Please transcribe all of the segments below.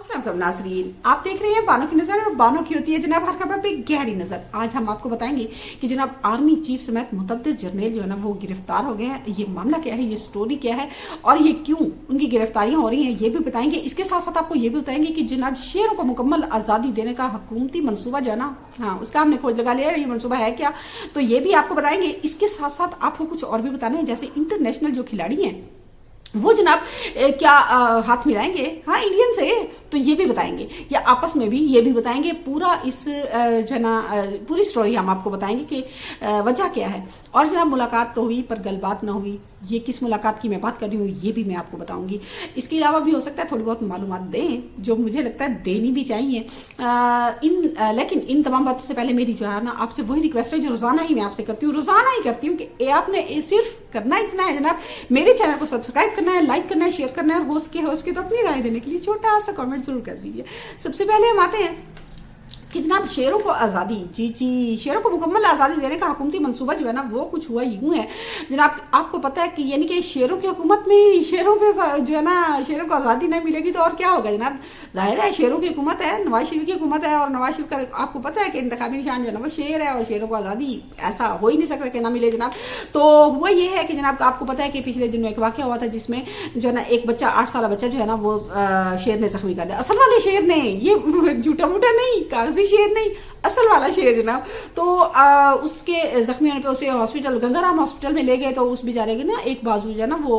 अस्सलाम नाज़रीन, आप देख रहे हैं बानो की नज़र और बानो की होती है जनाब हर खबर पे गहरी नज़र। आज हम आपको बताएंगे कि जनाब आर्मी चीफ समेत मुतअद्दिद जर्नल जो है ना वो गिरफ्तार हो गए हैं। ये मामला क्या है, ये स्टोरी क्या है और ये क्यों उनकी गिरफ्तारियां हो रही हैं, ये भी बताएंगे। इसके साथ साथ आपको ये भी बताएंगे कि जनाब शेरों को मुकम्मल आज़ादी देने का हुकूमती मनसूबा जो है ना, हाँ उसका हमने खोज लगा लिया, ये मनसूबा है क्या, तो ये भी आपको बताएंगे। इसके साथ साथ आपको कुछ और भी बताना है, जैसे इंटरनेशनल जो खिलाड़ी हैं वो जनाब क्या हाथ मिलाएंगे हाँ इंडियन से, तो ये भी बताएंगे, या आपस में भी ये भी बताएंगे। पूरा इस जो है ना पूरी स्टोरी हम आपको बताएंगे कि वजह क्या है। और जनाब मुलाकात तो हुई पर गलबात ना हुई, ये किस मुलाकात की मैं बात कर रही हूँ ये भी मैं आपको बताऊंगी। इसके अलावा भी हो सकता है थोड़ी बहुत मालूमात दें जो मुझे लगता है देनी भी चाहिए। लेकिन इन तमाम बातों से पहले मेरी जो है ना आपसे वही रिक्वेस्ट है जो रोजाना ही मैं आपसे करती हूँ, रोजाना ही करती हूँ कि आपने सिर्फ करना इतना है जनाब, मेरे चैनल को सब्सक्राइब करना है, लाइक करना है, शेयर करना है और हो सके तो अपनी राय देने के लिए छोटा सा कमेंट जरूर कर दीजिए। सबसे पहले हम आते हैं कि जनाब शेरों को आज़ादी, जी शेरों को मुकम्मल आज़ादी देने का हुकूमती मंसूबा जो है ना वो कुछ हुआ यूं है जनाब। आपको पता है कि यानी कि शेरों की हुकूमत में ही शेरों पे जो है ना शेरों को आज़ादी नहीं मिलेगी तो और क्या होगा जनाब। जाहिर है शेरों की हुकूमत है, नवाज शरीफ की हुकूमत है और नवाज शरीफ का आपको पता है कि इंतखाबी निशान जो है ना वो शेर है और शेरों को आज़ादी ऐसा हो ही नहीं सकता कि ना मिले जनाब। तो हुआ ये है कि जनाब आपको पता है कि पिछले दिन में एक वाक़या हुआ था जिसमें जो है ना एक बच्चा 8 साल बच्चा जो है ना वो शेर ने जख्मी कर दिया, असल वाले शेर ने, ये झूठा मूठा नहीं, कागजी शेर नहीं, असल वाला शेर जनाब। तो उसके जख्मी होने पे उसे हॉस्पिटल गंगाराम हॉस्पिटल में ले गए तो उस बेचारे की ना एक बाजू जो है ना वो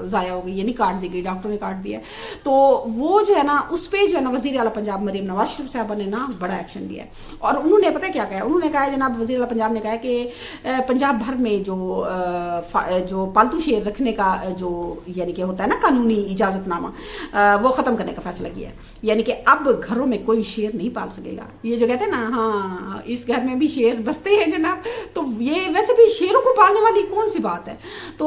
जाया हो गई, यानी काट दी गई, डॉक्टर ने काट दिया। तो वो जो है ना उस पे जो है ना वजीर आला पंजाब मरीम नवाज शरीफ साहबा ने ना बड़ा एक्शन लिया और उन्होंने पता है क्या कहा, उन्होंने कहा जनाब वजीर आला पंजाब ने कहा कि पंजाब भर में जो पालतू शेर रखने का जो यानी कि होता है ना कानूनी इजाजतनामा वो खत्म करने का फैसला किया है। यानी कि अब घरों में कोई शेर नहीं पाल सकेगा। ये जो कहते हैं ना हाँ इस घर में भी शेर बसते हैं जनाब, तो ये वैसे भी शेरों को पालने वाली कौन सी बात है। तो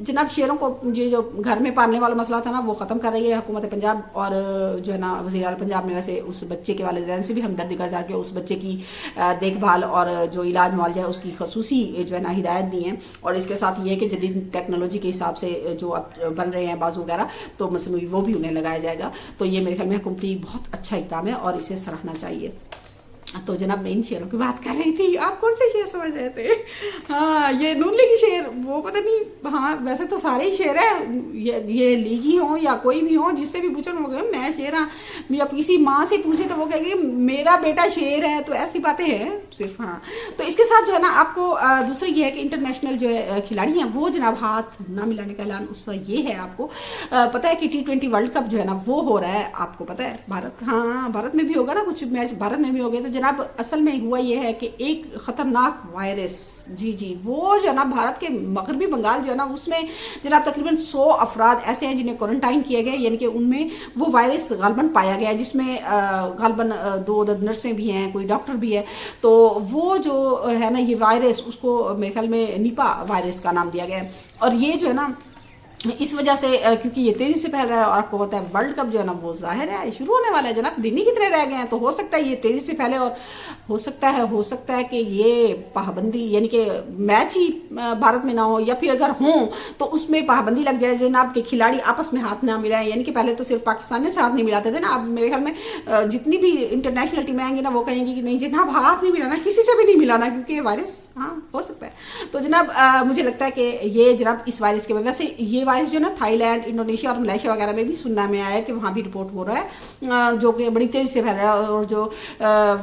जनाब शेरों को ये जो घर में पालने वाला मसला था ना वो खत्म कर रही है हुकूमत पंजाब। और जो है ना वज़ीर आला पंजाब ने वैसे उस बच्चे के वालिदैन से भी हमदर्दी का इज़हार किया, उस बच्चे की देखभाल और जो इलाज मुआवजा है उसकी खसूसी जो है ना हिदायत दी है। और इसके साथ ये है कि जदीद टेक्नोलॉजी के हिसाब से जो अब बन रहे हैं बाजू वगैरह तो मसनूई वो भी उन्हें लगाया जाएगा। तो ये मेरे ख्याल में हुकूमती बहुत अच्छा इक़दाम है और इसे सराहना चाहिए। तो जनाब मैं इन शेरों की बात कर रही थी, आप कौन से शेर समझ रहे थे? हाँ ये नून लीगी शेर, वो पता नहीं, हाँ वैसे तो सारे ही शेर है, ये लीगी हो या कोई भी हो, जिससे भी पूछो ना मैं शेर हाँ, या किसी माँ से पूछे तो वो कहेगी मेरा बेटा शेर है, तो ऐसी बातें हैं सिर्फ। हाँ तो इसके साथ जो है ना आपको दूसरी ये है कि इंटरनेशनल जो है खिलाड़ी हैं वो जनाब हाथ ना मिलाने का ऐलान उसका ये है। आपको पता है कि T20 वर्ल्ड कप जो है ना वो हो रहा है, आपको पता है भारत, हाँ भारत में भी होगा ना, कुछ मैच भारत में भी हो गए। तो जनाब असल में हुआ यह है कि एक खतरनाक वायरस, जी वो जो है ना भारत के मगरबी बंगाल जो है ना उसमें जनाब तकरीबन 100 अफराद ऐसे हैं जिन्हें क्वारंटाइन किया गया, यानी कि उनमें वो वायरस गालबन पाया गया है, जिसमें गालबन 2 नर्सें भी हैं, कोई डॉक्टर भी है। तो वो जो है ना ये वायरस उसको मेरे ख्याल में निपा वायरस का नाम दिया गया है। और ये जो है ना इस वजह से क्योंकि ये तेजी से फैल रहा है और आपको पता है वर्ल्ड कप जो है ना वो जाहिर है शुरू होने वाला है जनाब, दिन ही कितने रह गए हैं, तो हो सकता है ये तेजी से फैले और हो सकता है कि ये पाबंदी यानी कि मैच ही भारत में ना हो, या फिर अगर हो तो उसमें पाबंदी लग जाए जनाब के खिलाड़ी आपस में हाथ ना मिलाएं। यानी कि पहले तो सिर्फ पाकिस्तान से हाथ नहीं मिलाते थे ना, अब मेरे ख्याल में जितनी भी इंटरनेशनल टीमें आएंगी ना वो कहेंगी कि नहीं जनाब हाथ नहीं मिलाना, किसी से भी नहीं मिलाना, क्योंकि ये वायरस हाँ हो सकता है। तो जनाब मुझे लगता है कि ये जनाब इस वायरस के वैसे ये वायरस जो ना थाईलैंड, इंडोनेशिया और मलेशिया वगैरह में भी सुनने में आया है कि वहाँ भी रिपोर्ट हो रहा है जो कि बड़ी तेजी से फैल रहा है। और जो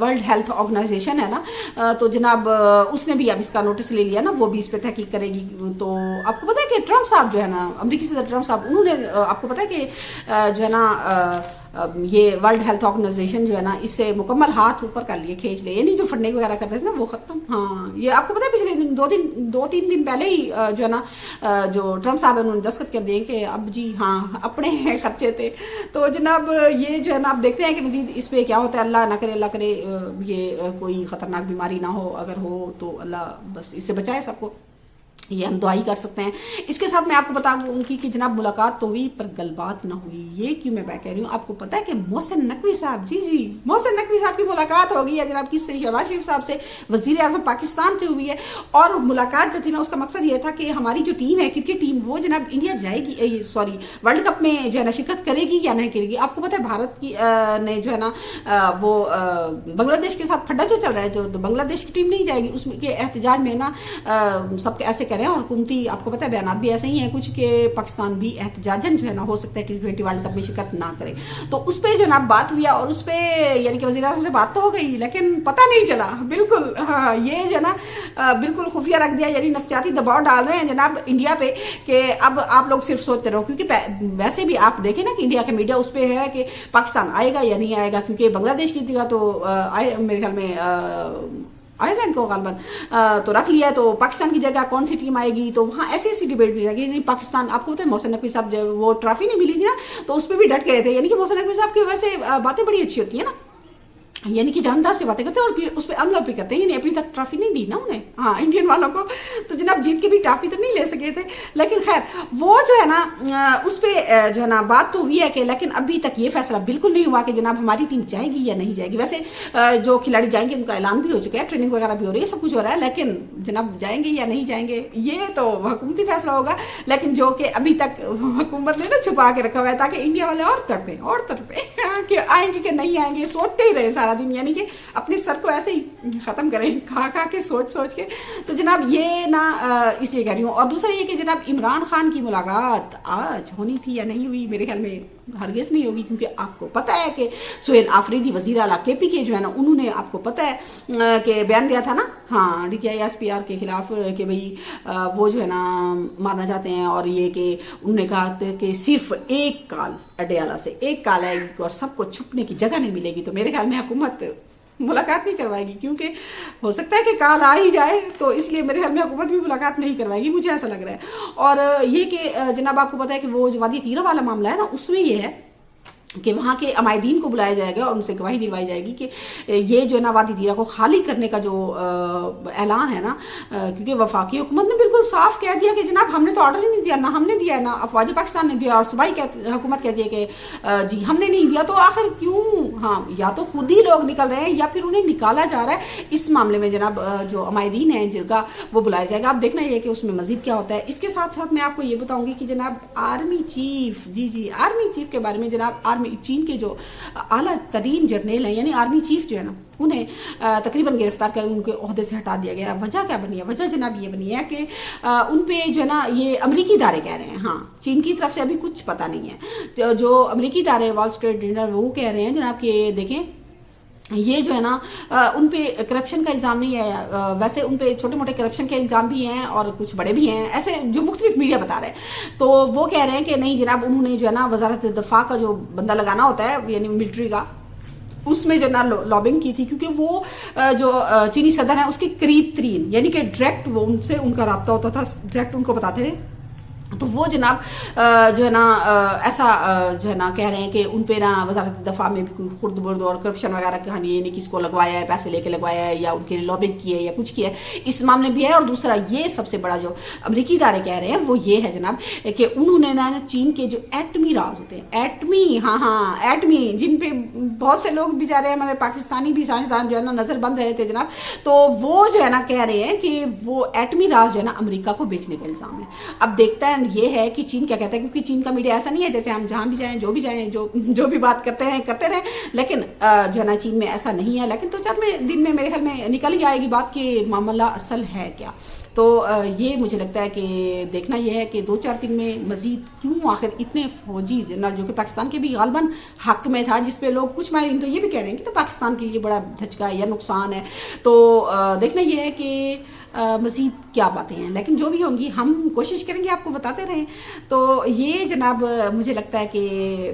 वर्ल्ड हेल्थ ऑर्गेनाइजेशन है ना तो जनाब उसने भी अब इसका नोटिस ले लिया ना, वो भी इस पर तहकीक करेगी। तो आपको पता है कि ट्रम्प साहब जो है ना अमरीकी सदर ट्रम्प साहब, उन्होंने आपको पता है कि जो है ना ये वर्ल्ड हेल्थ ऑर्गेनाइजेशन जो है ना इससे मुकम्मल हाथ ऊपर कर लिए, खींच लिए, यानी जो फंडिंग वगैरह करते थे ना वो खत्म। हाँ ये आपको पता है पिछले दिन 2-3 दिन पहले ही जो है ना जो ट्रम्प साहब है उन्होंने दस्तखत कर दिए कि अब जी हाँ अपने खर्चे थे। तो जनाब ये जो है ना आप देखते हैं कि मजीद इस पर क्या होता है, अल्लाह ना करे ये कोई ख़तरनाक बीमारी ना हो, अगर हो तो अल्लाह बस इससे बचाए सबको। یہ ہم دعائی کر سکتے ہیں۔ اس کے ساتھ میں آپ کو بتاؤں گی کہ جناب ملاقات تو ہوئی پر گل بات نہ ہوئی۔ یہ کیوں میں کہہ رہی ہوں؟ آپ کو پتا ہے کہ محسن نقوی صاحب، جی محسن نقوی صاحب کی ملاقات ہو گئی ہے جناب کس سے؟ شہباز شریف صاحب سے، وزیر اعظم پاکستان سے ہوئی ہے۔ اور ملاقات جو تھی نا اس کا مقصد یہ تھا کہ ہماری جو ٹیم ہے کرکٹ ٹیم وہ جناب انڈیا جائے گی، سوری ورلڈ کپ میں جو ہے نا شرکت کرے گی یا نہیں کرے گی۔ آپ کو پتا ہے بھارت کی نے جو ہے نا وہ بنگلہ دیش کے ساتھ پھڈا جو چل رہا ہے، جو بنگلہ دیش کی ٹیم نہیں جائے گی، اس میں کے احتجاج میں نا سب کے ایسے کریں اور حکومتی آپ کو پتا ہے بیانات بھی ایسے ہی ہیں کچھ کہ پاکستان بھی احتجاجاً جو ہے نا ہو سکتا ہے T20 ورلڈ کپ میں شرکت نہ کرے۔ تو اس پہ جو نا بات ہوئی اور اس پہ یعنی کہ وزیر اعظم سے بات تو ہو گئی لیکن پتہ نہیں چلا بالکل، ہاں یہ جو نا بالکل خفیہ رکھ دیا، یعنی نفسیاتی دباؤ ڈال رہے ہیں جناب انڈیا پہ کہ اب آپ لوگ صرف سوچتے رہو، کیونکہ ویسے بھی آپ دیکھیں نا کہ انڈیا کا میڈیا اس پہ ہے کہ پاکستان آئے گا یا نہیں آئے گا، کیونکہ بنگلہ دیش کی جگہ تو میرے خیال میں آئرلینڈ کو غالباً تو رکھ لیا ہے، تو پاکستان کی جگہ کون سی ٹیم آئے گی، تو وہاں ایسی ڈیبیٹ بھی جائے گی۔ پاکستان آپ کو پتا ہے محسن نقوی صاحب جب وہ ٹرافی نہیں ملی تھی نا تو اس پہ بھی ڈٹ گئے تھے، یعنی کہ محسن نقوی صاحب کی ویسے باتیں بڑی اچھی ہوتی ہیں نا، یعنی کہ جاندار سے باتیں کرتے ہیں اور پھر اس پہ عمل بھی کرتے ہیں، یعنی ابھی تک ٹرافی نہیں دی نا انہیں، ہاں انڈین والوں کو، تو جناب جیت کے بھی ٹرافی تو نہیں لے سکے تھے، لیکن خیر وہ جو ہے نا اس پہ جو ہے نا بات تو ہوئی ہے کہ لیکن ابھی تک یہ فیصلہ بالکل نہیں ہوا کہ جناب ہماری ٹیم جائے گی یا نہیں جائے گی۔ ویسے جو کھلاڑی جائیں گے ان کا اعلان بھی ہو چکا ہے، ٹریننگ وغیرہ بھی ہو رہی ہے، سب کچھ ہو رہا ہے، لیکن جناب جائیں گے یا نہیں جائیں گے یہ تو حکومتی فیصلہ ہوگا، لیکن جو کہ ابھی تک حکومت نے نا چھپا کے رکھا ہوا ہے تاکہ انڈیا والے اور تڑپیں کہ آئیں گے کہ نہیں آئیں گے، سوچتے ہی رہے سارا دن، یعنی کہ اپنے سر کو ایسے ہی ختم کریں کھا کے سوچ کے۔ تو جناب یہ نا اس لیے کہہ رہی ہوں۔ اور دوسرا یہ کہ جناب عمران خان کی ملاقات آج ہونی تھی یا نہیں ہوئی، میرے خیال میں ہرگز نہیں ہوگی، کیونکہ آپ کو پتہ ہے کہ سہیل آفریدی وزیر اعلیٰ کے پی کے جو ہے نا انہوں نے آپ کو پتہ ہے کہ بیان دیا تھا نا، ہاں DTI-SPR کے خلاف کہ بھئی وہ جو ہے نا مارنا چاہتے ہیں، اور یہ کہ انہوں نے کہا کہ صرف ایک کال اڈیالہ سے، ایک کال آئے گی اور سب کو چھپنے کی جگہ نہیں ملے گی، تو میرے خیال میں حکومت ملاقات نہیں کروائے گی، کیونکہ ہو سکتا ہے کہ کال آ ہی جائے، تو اس لیے میرے خیال میں حکومت بھی ملاقات نہیں کروائے گی، مجھے ایسا لگ رہا ہے۔ اور یہ کہ جناب آپ کو پتا ہے کہ وہ جو وادی تیرہ والا معاملہ ہے نا اس میں یہ ہے کہ وہاں کے عمائدین کو بلایا جائے گا اور ان سے گواہی دلوائی جائے گی کہ یہ جو ہے نا وادی تیرہ کو خالی کرنے کا جو اعلان ہے نا، کیونکہ وفاقی حکومت نے بالکل صاف کہہ دیا کہ جناب ہم نے تو آرڈر ہی نہیں دیا، نہ ہم نے دیا نہ افواج پاکستان نے دیا، اور صوبائی حکومت کہتی ہے کہ جی ہم نے نہیں دیا، تو آخر کیوں؟ ہاں یا تو خود ہی لوگ نکل رہے ہیں یا پھر انہیں نکالا جا رہا ہے۔ اس معاملے میں جناب جو عمائدین ہیں جرگہ وہ بلایا جائے گا، اب دیکھنا یہ کہ اس میں مزید کیا ہوتا ہے۔ اس کے ساتھ ساتھ میں آپ کو یہ بتاؤں گی کہ جناب آرمی چیف، جی آرمی چیف کے بارے میں، جناب آرمی چین کے جو اعلیٰ ترین جرنیل ہیں یعنی آرمی چیف جو ہے نا انہیں تقریباً گرفتار کر ان کے عہدے سے ہٹا دیا گیا۔ وجہ کیا بنی ہے؟ وجہ جناب یہ بنی ہے کہ ان پہ جو ہے نا یہ امریکی ادارے کہہ رہے ہیں، ہاں چین کی طرف سے ابھی کچھ پتہ نہیں ہے، جو امریکی ادارے وال اسٹریٹ جرنل وہ کہہ رہے ہیں جناب کہ دیکھیں یہ جو ہے نا ان پہ کرپشن کا الزام نہیں ہے، ویسے ان پہ چھوٹے موٹے کرپشن کے الزام بھی ہیں اور کچھ بڑے بھی ہیں، ایسے جو مختلف میڈیا بتا رہے ہیں۔ تو وہ کہہ رہے ہیں کہ نہیں جناب انہوں نے جو ہے نا وزارت دفاع کا جو بندہ لگانا ہوتا ہے یعنی ملٹری کا، اس میں جو نا لابنگ کی تھی، کیونکہ وہ جو چینی صدر ہیں اس کے قریب ترین، یعنی کہ ڈائریکٹ وہ ان سے ان کا رابطہ ہوتا تھا، ڈائریکٹ ان کو بتاتے تھے، تو وہ جناب جو ہے نا ایسا جو ہے نا کہہ رہے ہیں کہ ان پہ نا وزارت دفاع میں بھی کوئی خرد برد اور کرپشن وغیرہ کہانی ہے، نہیں کس کو لگوایا ہے، پیسے لے کے لگوایا ہے یا ان کے لابنگ کی ہے یا کچھ کیا ہے، اس معاملے بھی ہے۔ اور دوسرا یہ سب سے بڑا جو امریکی ادارے کہہ رہے ہیں وہ یہ ہے جناب کہ انہوں نے نا چین کے جو ایٹمی راز ہوتے ہیں، ایٹمی جن پہ بہت سے لوگ بیچارے ہمارے پاکستانی بھی سائنسدان جو ہے نا نظر بند رہے تھے جناب، تو وہ جو ہے نا کہہ رہے ہیں کہ وہ ایٹمی راز جو ہے نا امریکہ کو بیچنے کا الزام ہے۔ اب دیکھتا ہے یہ ہے کہ چین کیا کہتا ہے، کیونکہ چین کا میڈیا ایسا نہیں ہے جیسے ہم جہاں بھی جائیں جو بھی بات کرتے رہیں، لیکن جو ہے نا چین میں ایسا نہیں ہے، لیکن 2-4 دن میں میرے خیال میں نکل ہی آئے گی بات کہ معاملہ اصل ہے کیا۔ تو یہ مجھے لگتا ہے کہ دیکھنا یہ ہے کہ 2-4 دن میں مزید کیوں آخر اتنے فوجی جو کہ پاکستان کے بھی غالباً حق میں تھا، جس پہ لوگ کچھ ماہرین تو یہ بھی کہہ رہے ہیں کہ پاکستان کے لیے بڑا دھچکا ہے یا نقصان ہے، تو دیکھنا یہ ہے کہ مزید کیا باتیں ہیں، لیکن جو بھی ہوں گی ہم کوشش کریں گے آپ کو بتاتے رہیں۔ تو یہ جناب مجھے لگتا ہے کہ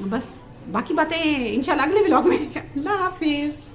بس باقی باتیں انشاءاللہ اگلے ولاگ میں۔ اللہ حافظ۔